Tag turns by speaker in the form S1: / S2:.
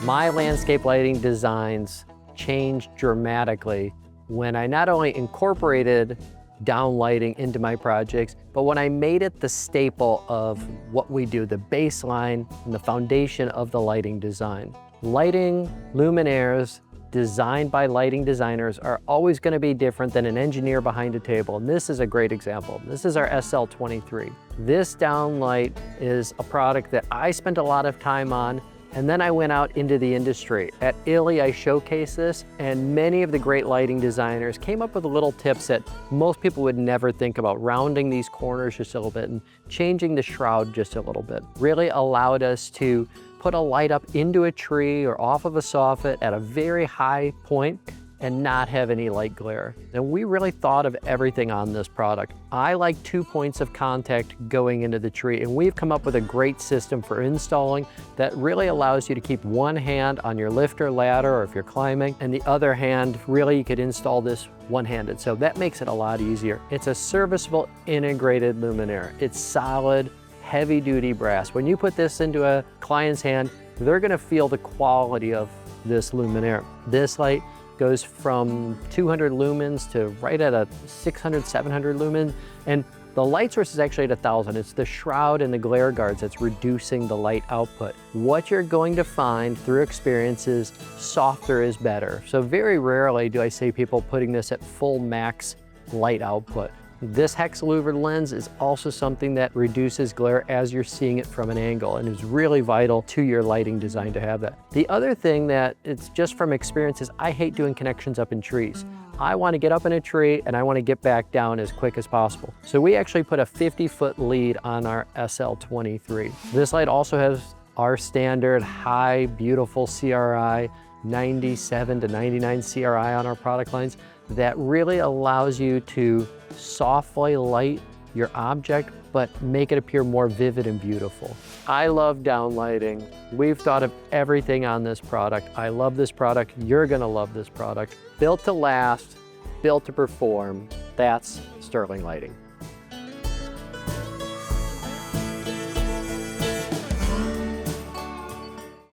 S1: My landscape lighting designs changed dramatically when I not only incorporated downlighting into my projects, but when I made it the staple of what we do, the baseline and the foundation of the lighting design. Lighting luminaires designed by lighting designers are always going to be different than an engineer behind a table, and this is a great example. This is our SL23. This downlight is a product that I spent a lot of time on, and then I went out into the industry. At ILI, I showcased this, and many of the great lighting designers came up with little tips that most people would never think about. Rounding these corners just a little bit and changing the shroud just a little bit really allowed us to put a light up into a tree or off of a soffit at a very high point and not have any light glare. And we really thought of everything on this product. I like 2 points of contact going into the tree, and we've come up with a great system for installing that really allows you to keep one hand on your lifter ladder, or if you're climbing, and the other hand, really you could install this one-handed. So that makes it a lot easier. It's a serviceable integrated luminaire. It's solid, heavy-duty brass. When you put this into a client's hand, they're gonna feel the quality of this luminaire. This light goes from 200 lumens to right at a 600, 700 lumens. And the light source is actually at 1,000. It's the shroud and the glare guards that's reducing the light output. What you're going to find through experience is softer is better. So very rarely do I see people putting this at full max light output. This hex louvered lens is also something that reduces glare as you're seeing it from an angle, and is really vital to your lighting design to have that. The other thing that it's just from experience is I hate doing connections up in trees. I want to get up in a tree and I want to get back down as quick as possible. So we actually put a 50-foot lead on our SL23. This light also has our standard high, beautiful CRI, 97 to 99 CRI on our product lines. That really allows you to softly light your object, but make it appear more vivid and beautiful. I love downlighting. We've thought of everything on this product. I love this product. You're gonna love this product. Built to last, built to perform. That's Sterling Lighting.